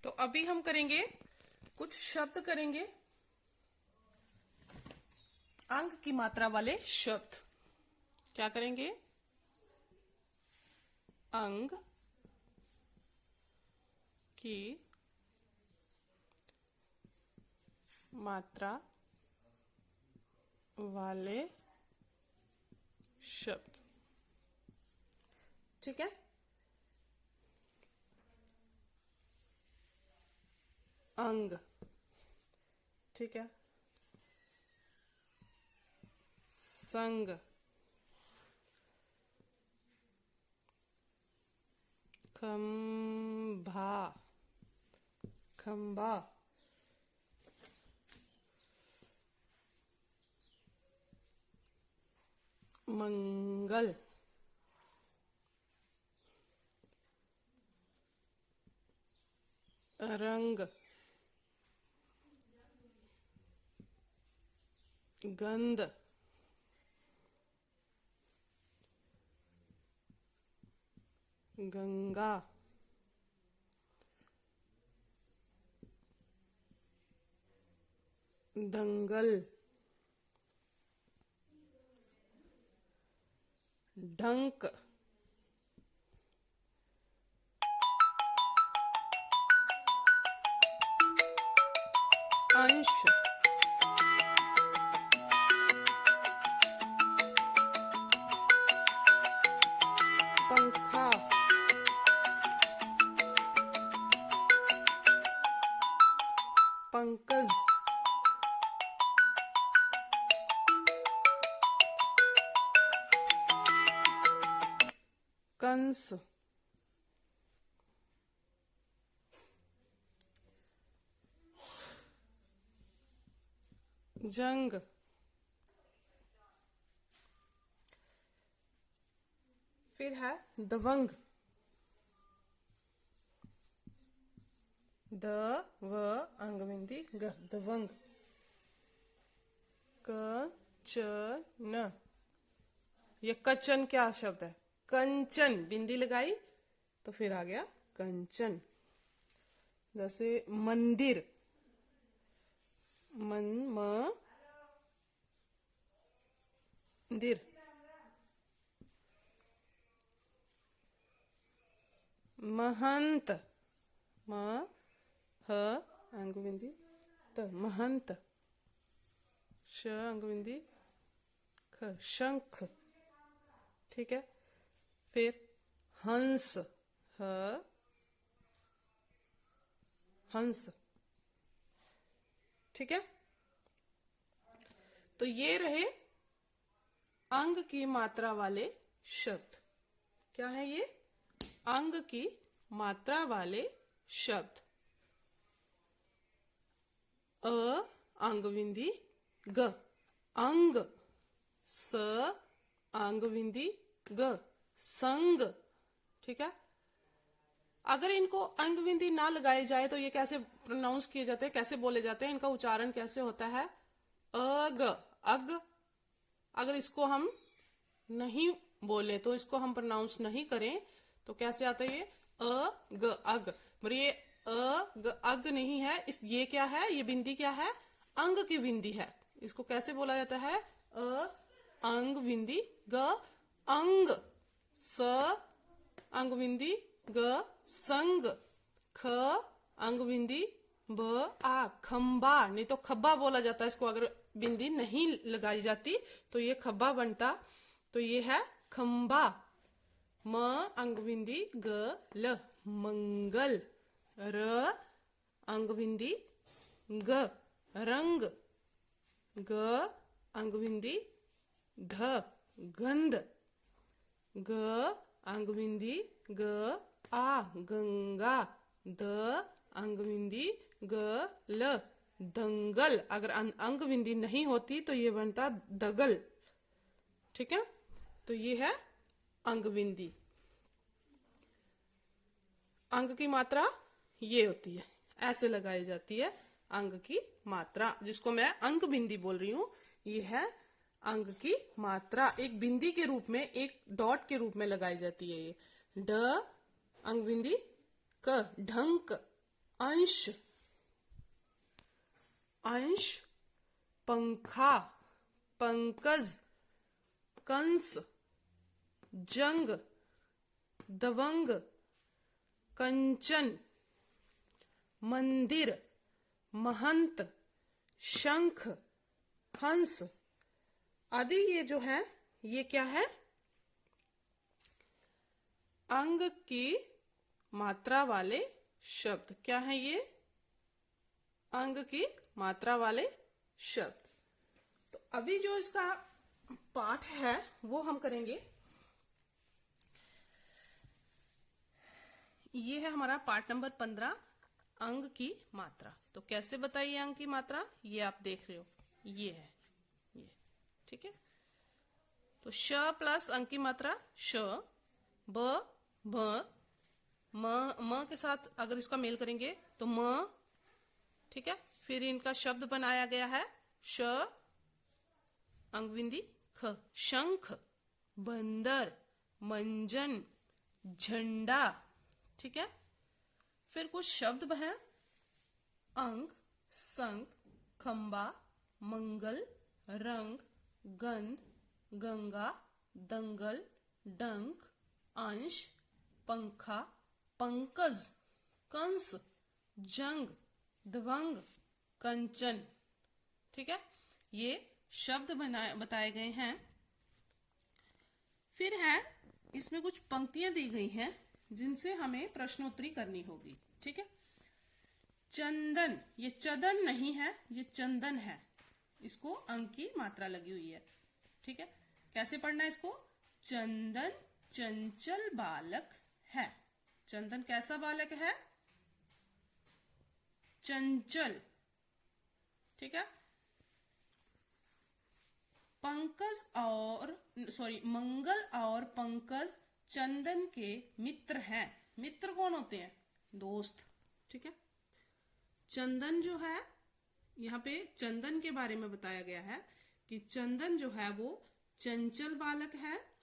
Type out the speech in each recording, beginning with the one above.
तो अभी हम करेंगे कुछ शब्द करेंगे, अंग की मात्रा वाले शब्द। क्या करेंगे? अंग की मात्रा वाले शब्द। ठीक है। अंग, ठीक है। संग, खंभा, खंभा, मंगल, रंग, गंध, गंगा, दंगल, ढंक, अंश, पंखा, पंकज, कंस, जंग, फिर है दबंग, द व अंग बिंदी ग, दबंग, क च न, ये कचन क्या शब्द है? कंचन, बिंदी लगाई तो फिर आ गया कंचन। जैसे मंदिर, मन म मंदिर, महंत, म ह अंग बिंदी त, महंत, श अंग बिंदी ख, शंख। ठीक है। फिर हंस, ह हंस। ठीक है। तो ये रहे अंग की मात्रा वाले शब्द। क्या है ये? अंग की मात्रा वाले शब्द। अ अंग बिंदी ग, अंग, स अंग बिंदी ग, संग। ठीक है। अगर इनको अंग बिंदी ना लगाई जाए तो ये कैसे प्रोनाउंस किए जाते हैं, कैसे बोले जाते हैं, इनका उच्चारण कैसे होता है? अग, अग। अगर इसको हम नहीं बोले तो, इसको हम प्रोनाउंस नहीं करें तो कैसे आता है ये? अ ग, अग। पर ये अ ग अग नहीं है, इस ये क्या है? ये बिंदी क्या है? अंग की बिंदी है। इसको कैसे बोला जाता है? अ अंग बिंदी ग, अंग, स अंग बिंदी ग, संग, ख अंग बिंदी ब आ, खंबा। नहीं तो खब्बा बोला जाता है इसको, अगर बिंदी नहीं लगाई जाती तो ये खब्बा बनता। तो ये है खंबा। म अंग बिंदी ग ल, मंगल, र अंग बिंदी ग, रंग, ग अंग बिंदी ध, गंध, ग अंग बिंदी ग आ, गंगा, द अंग बिंदी ग ल, दंगल। अगर अंग बिंदी नहीं होती तो ये बनता दगल। ठीक है। तो ये है अंग बिंदी। अंग की मात्रा ये होती है, ऐसे लगाई जाती है अंग की मात्रा, जिसको मैं अंग बिंदी बोल रही हूं। ये है अंग की मात्रा, एक बिंदी के रूप में, एक डॉट के रूप में लगाई जाती है ये। ड अंग बिंदी क, ढंक, अंश, अंश, पंखा, पंकज, कंस, जंग, दबंग, कंचन, मंदिर, महंत, शंख, हंस आदि। ये जो है ये क्या है? अंग की मात्रा वाले शब्द। क्या है ये? अंग की मात्रा वाले शब्द। तो अभी जो इसका पाठ है वो हम करेंगे। ये है हमारा पाठ नंबर 15, अंग की मात्रा। तो कैसे बताइए अंग की मात्रा? ये आप देख रहे हो, ये है ये, ठीक है। तो श प्लस अंग की मात्रा श, ब, भ, म के साथ अगर इसका मेल करेंगे तो म, ठीक है। फिर इनका शब्द बनाया गया है श, अंग बिंदी ख, शंख, बंदर, मंजन, झंडा, ठीक है। फिर कुछ शब्द हैं अंग, संग, खंबा, मंगल, रंग, गंध, गंगा, दंगल, डंक, अंश, पंखा, पंकज, कंस, जंग, दबंग, कंचन, ठीक है। ये शब्द बताए गए हैं। फिर है इसमें कुछ पंक्तियां दी गई हैं जिनसे हमें प्रश्नोत्तरी करनी होगी, ठीक है। चंदन, ये चदन नहीं है, ये चंदन है। इसको अंक की मात्रा लगी हुई है, ठीक है। कैसे पढ़ना है इसको? चंदन चंचल बालक है। चंदन कैसा बालक है? चंचल, ठीक है। पंकज और मंगल और पंकज चंदन के मित्र हैं। मित्र कौन होते हैं? दोस्त, ठीक है। चंदन जो है, यहाँ पे चंदन के बारे में बताया गया है कि चंदन जो है वो चंचल बालक है।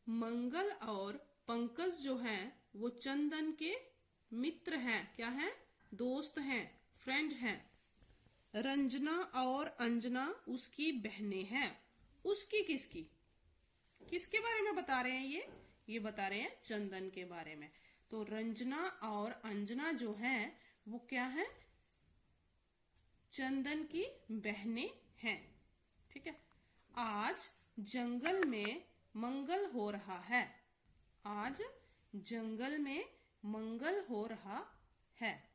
मंगल और पंकज जो है वो चंदन के मित्र हैं। क्या हैं? दोस्त हैं, फ्रेंड हैं। रंजना और अंजना उसकी बहनें हैं। उसकी किसकी? किसके बारे में बता रहे हैं ये बता रहे हैं चंदन के बारे में। तो रंजना और अंजना जो है वो क्या है? चंदन की बहनें हैं, ठीक है। आज जंगल में मंगल हो रहा है। आज जंगल में मंगल हो रहा है,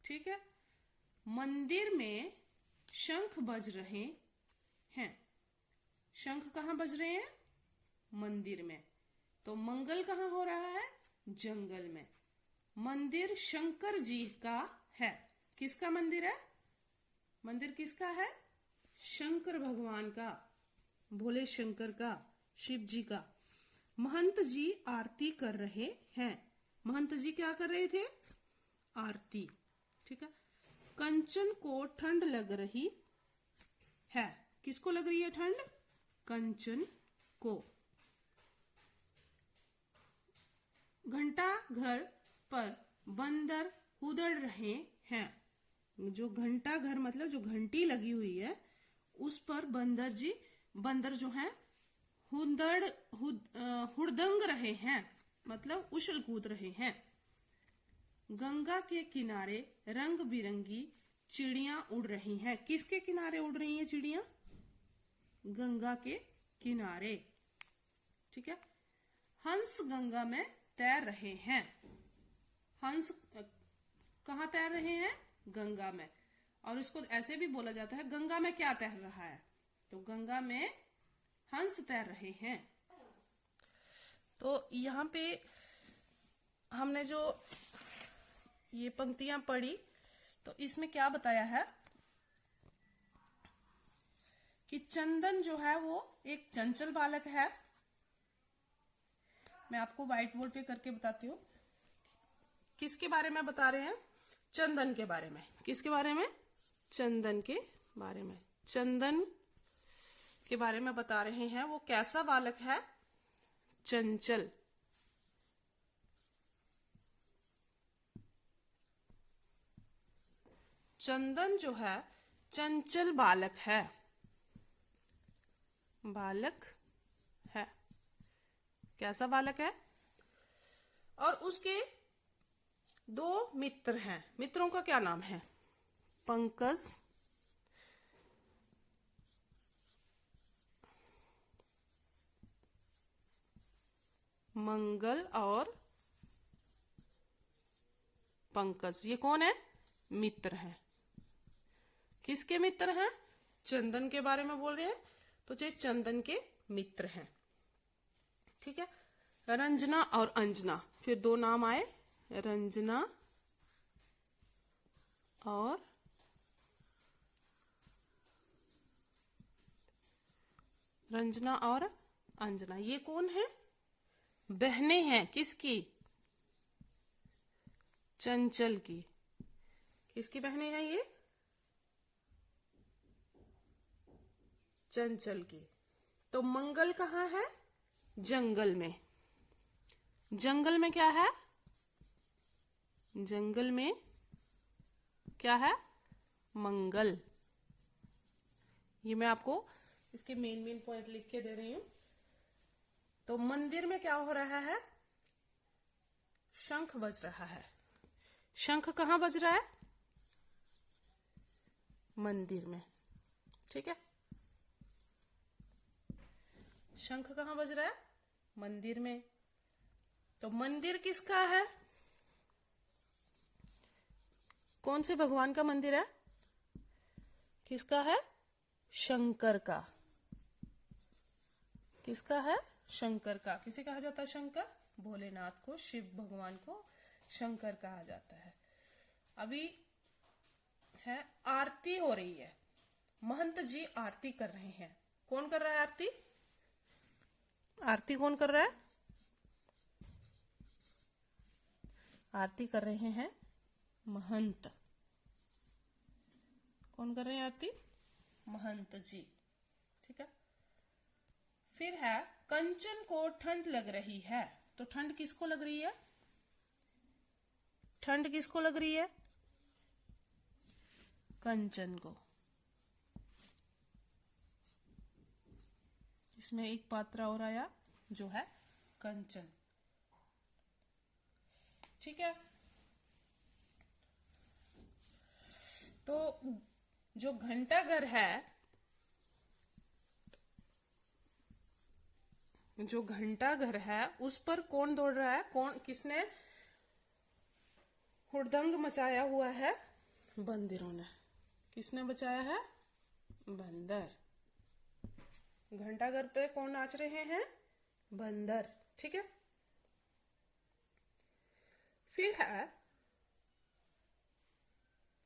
ठीक है। मंदिर में शंख बज रहे हैं। शंख कहाँ बज रहे हैं? मंदिर में। तो मंगल कहाँ हो रहा है? जंगल में। मंदिर शंकर जी का है। किसका मंदिर है? मंदिर किसका है? शंकर भगवान का, भोले शंकर का, शिव जी का। महंत जी आरती कर रहे हैं। महंत जी क्या कर रहे थे? आरती, ठीक है। कंचन को ठंड लग रही है। किसको लग रही है ठंड? कंचन को। घंटा घर पर बंदर उधड़ रहे हैं। जो घंटा घर मतलब जो घंटी लगी हुई है उस पर बंदर जो है हुड़दंग रहे हैं, मतलब उछल कूद रहे हैं। गंगा के किनारे रंग बिरंगी चिड़ियां उड़ रही हैं। किसके किनारे उड़ रही हैं चिड़ियां? गंगा के किनारे, ठीक है। हंस गंगा में तैर रहे हैं। हंस कहाँ तैर रहे हैं? गंगा में। और इसको ऐसे भी बोला जाता है गंगा में क्या तैर रहा है? तो गंगा में हंस तैर रहे हैं। तो यहाँ पे हमने जो ये पंक्तियां पढ़ी तो इसमें क्या बताया है कि चंदन जो है वो एक चंचल बालक है। मैं आपको व्हाइट बोर्ड पे करके बताती हूँ। किसके बारे में बता रहे हैं? चंदन के बारे में। किसके बारे में? चंदन के बारे में। चंदन के बारे में बता रहे हैं। वो कैसा बालक है? चंचल, चंदन जो है चंचल बालक है, बालक है। कैसा बालक है? और उसके दो मित्र हैं। मित्रों का क्या नाम है? पंकज, मंगल और पंकज। ये कौन है? मित्र हैं। किसके मित्र हैं? चंदन के बारे में बोल रहे हैं, तो ये चंदन के मित्र हैं। ठीक है। रंजना और अंजना, फिर दो नाम आए, रंजना और अंजना। ये कौन है? बहनें हैं। किसकी? चंचल की। किसकी बहनें हैं ये? चंचल की। तो मंगल कहाँ है? जंगल में। जंगल में क्या है? जंगल में क्या है? मंगल। ये मैं आपको इसके मेन पॉइंट लिख के दे रही हूं। तो मंदिर में क्या हो रहा है? शंख बज रहा है। शंख कहाँ बज रहा है? मंदिर में। ठीक है। शंख कहाँ बज रहा है? मंदिर में। तो मंदिर किसका है? कौन से भगवान का मंदिर है? किसका है? शंकर का। किसका है? शंकर का। किसे कहा जाता है शंकर? भोलेनाथ को, शिव भगवान को शंकर कहा जाता है। अभी है आरती हो रही है। महंत जी आरती कर रहे हैं। कौन कर रहा है आरती? आरती कौन कर रहा है? आरती कर रहे हैं महंत। कौन कर रहे हैं आरती? महंत जी। ठीक है। फिर है कंचन को ठंड लग रही है। तो ठंड किसको लग रही है? ठंड किसको लग रही है? कंचन को। इसमें एक पात्र और आया जो है कंचन। ठीक है। तो जो घंटाघर है, जो घंटाघर है उस पर कौन दौड़ रहा है? कौन, किसने हुड़दंग मचाया हुआ है? बंदरों ने। किसने बचाया है? बंदर। घंटाघर पे कौन नाच रहे हैं? बंदर। ठीक है। फिर है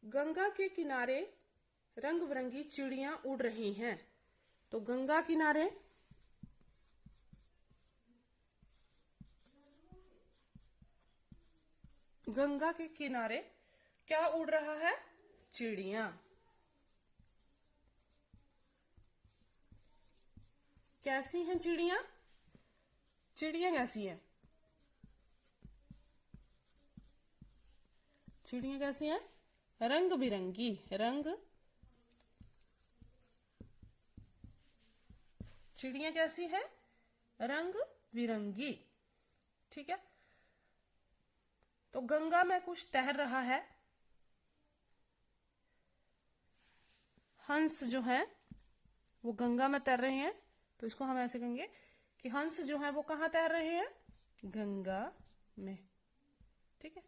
गंगा के किनारे रंग बिरंगी चिड़ियां उड़ रही हैं। तो गंगा किनारे गंगा के किनारे क्या उड़ रहा है? चिड़ियां। कैसी हैं चिड़ियां? चिड़ियां कैसी हैं? चिड़ियां कैसी हैं? रंग बिरंगी। चिड़ियां कैसी हैं? रंग बिरंगी। ठीक है। तो गंगा में कुछ तैर रहा है। हंस जो है वो गंगा में तैर रहे हैं। तो इसको हम ऐसे कहेंगे कि हंस जो है वो कहाँ तैर रहे हैं? गंगा में। ठीक है।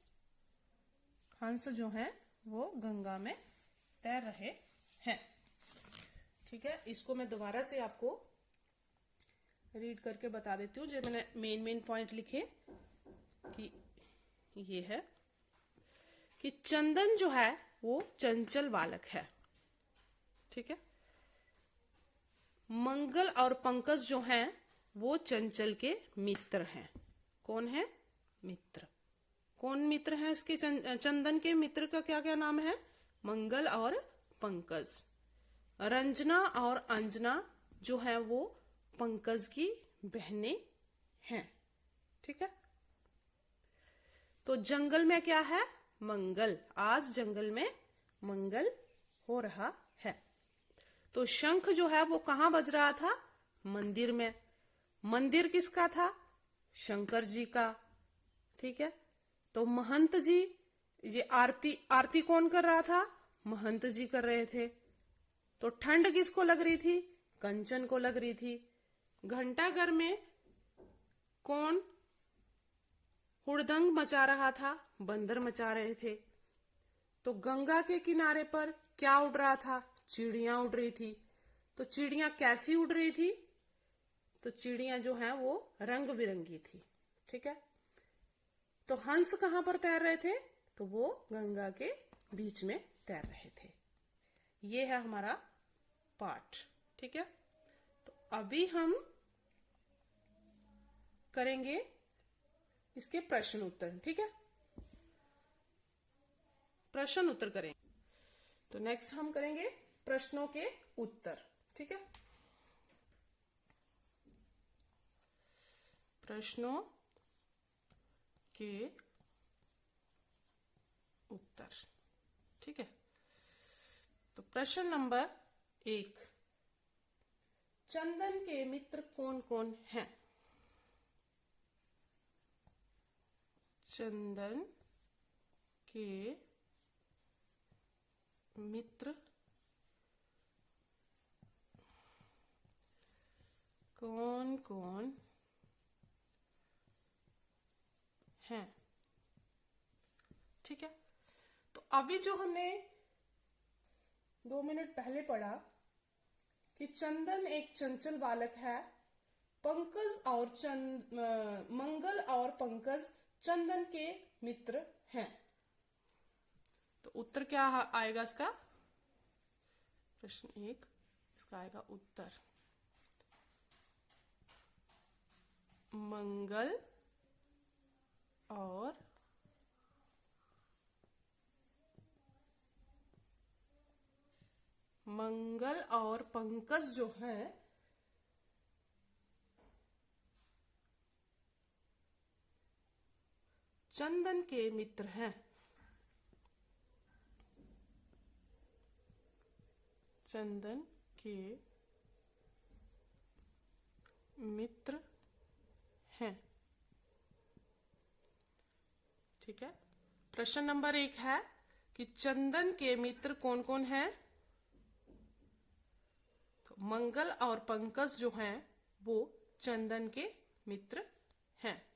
हंस जो है वो गंगा में तैर रहे हैं। ठीक है। इसको मैं दोबारा से आपको रीड करके बता देती हूँ। जो मैंने मेन पॉइंट लिखे कि ये है कि चंदन जो है वो चंचल बालक है। ठीक है। मंगल और पंकज जो हैं वो चंचल के मित्र हैं। कौन है? मित्र। कौन मित्र है इसके? चंदन के मित्र का क्या क्या नाम है? मंगल और पंकज। रंजना और अंजना जो है वो पंकज की बहनें हैं। ठीक है। तो जंगल में क्या है? मंगल। आज जंगल में मंगल हो रहा है। तो शंख जो है वो कहाँ बज रहा था? मंदिर में। मंदिर किसका था? शंकर जी का। ठीक है। तो महंत जी, ये आरती कौन कर रहा था? महंत जी कर रहे थे। तो ठंड किसको लग रही थी? कंचन को लग रही थी। घंटाघर में कौन हुड़दंग मचा रहा था? बंदर मचा रहे थे। तो गंगा के किनारे पर क्या उड़ रहा था? चिड़ियां उड़ रही थी। तो चिड़ियां कैसी उड़ रही थी? तो चिड़ियां जो है वो रंग बिरंगी थी। ठीक है। तो हंस कहां पर तैर रहे थे? तो वो गंगा के बीच में तैर रहे थे। ये है हमारा पाठ। ठीक है। तो अभी हम करेंगे इसके प्रश्न उत्तर। ठीक है। प्रश्न उत्तर करेंगे। तो नेक्स्ट हम करेंगे प्रश्नों के उत्तर। ठीक है। प्रश्नों के उत्तर। ठीक है। तो प्रश्न नंबर 1, चंदन के मित्र कौन कौन हैं? चंदन के मित्र कौन कौन हैं? ठीक है। तो अभी जो हमने 2 मिनट पहले पढ़ा कि चंदन एक चंचल बालक है, मंगल और पंकज चंदन के मित्र हैं। तो उत्तर क्या आएगा इसका? प्रश्न 1, इसका आएगा उत्तर मंगल और पंकज जो हैं चंदन के मित्र हैं। चंदन के मित्र हैं। ठीक है। प्रश्न नंबर 1 है कि चंदन के मित्र कौन कौन हैं? तो मंगल और पंकज जो हैं वो चंदन के मित्र हैं।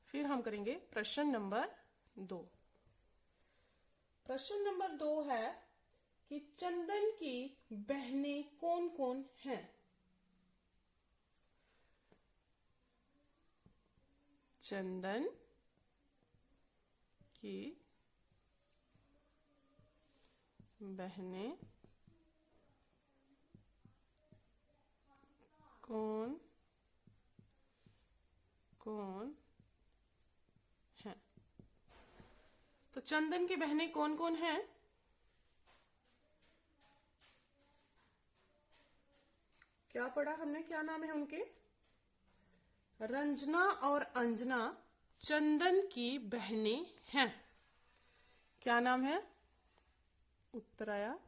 फिर हम करेंगे प्रश्न नंबर 2। प्रश्न नंबर 2 है कि चंदन की बहनें कौन कौन हैं? चंदन की बहनें कौन कौन हैं? तो चंदन की बहनें कौन कौन हैं? क्या पढ़ा हमने? क्या नाम है उनके? रंजना और अंजना चंदन की बहनें हैं। क्या नाम है? उत्तर आया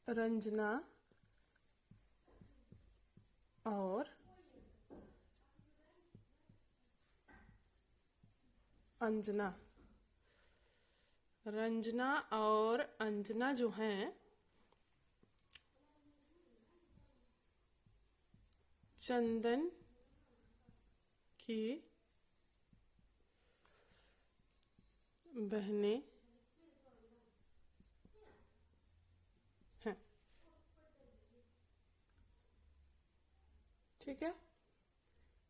रंजना और अंजना। रंजना और अंजना जो हैं चंदन की बहनें हैं। ठीक है।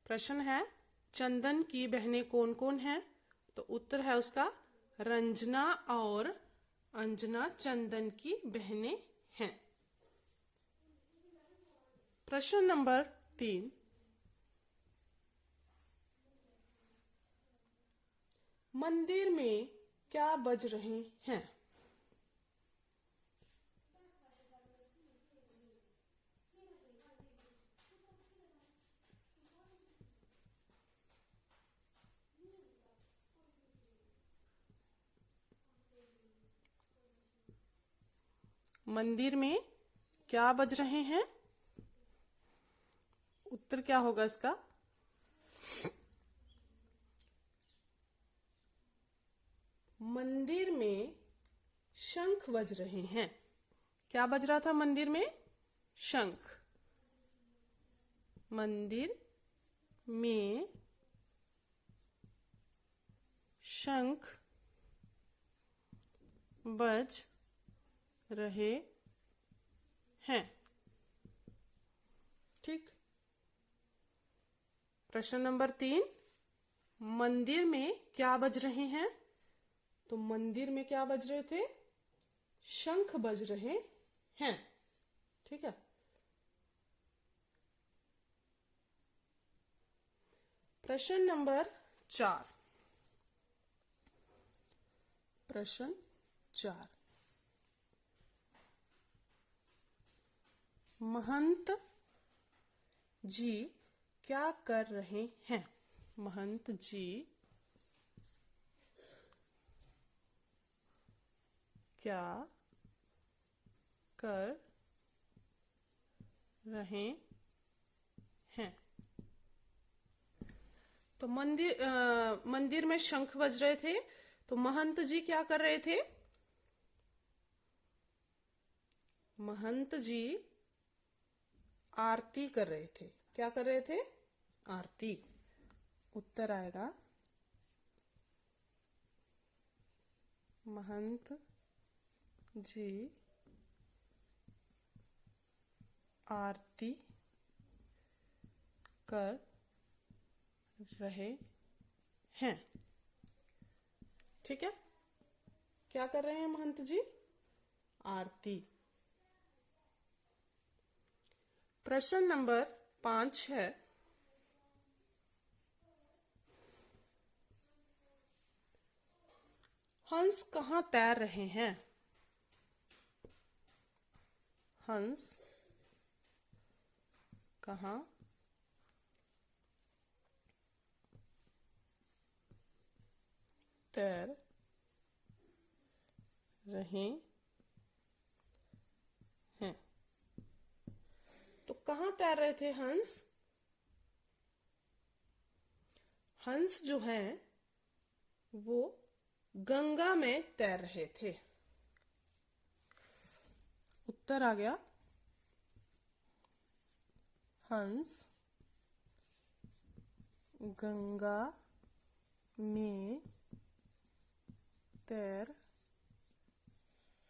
प्रश्न है चंदन की बहनें कौन कौन हैं? तो उत्तर है उसका रंजना और अंजना चंदन की बहनें हैं। प्रश्न नंबर 3, मंदिर में क्या बज रहे हैं? मंदिर में क्या बज रहे हैं? उत्तर क्या होगा इसका? मंदिर में शंख बज रहे हैं। क्या बज रहा था मंदिर में? शंख। मंदिर में शंख बज रहे हैं। ठीक। प्रश्न नंबर 3, मंदिर में क्या बज रहे हैं? तो मंदिर में क्या बज रहे थे? शंख बज रहे हैं। ठीक है। प्रश्न नंबर 4। प्रश्न 4, महंत जी क्या कर रहे हैं? महंत जी क्या कर रहे हैं? तो मंदिर में शंख बज रहे थे, तो महंत जी क्या कर रहे थे? महंत जी आरती कर रहे थे। क्या कर रहे थे? आरती। उत्तर आएगा महंत जी आरती कर रहे हैं। ठीक है। क्या कर रहे हैं महंत जी? आरती। प्रश्न नंबर 5 है, हंस कहाँ तैर रहे हैं? हंस कहाँ तैर रहे हैं? तो कहाँ तैर रहे थे हंस? हंस जो है वो गंगा में तैर रहे थे। उत्तर आ गया हंस गंगा में तैर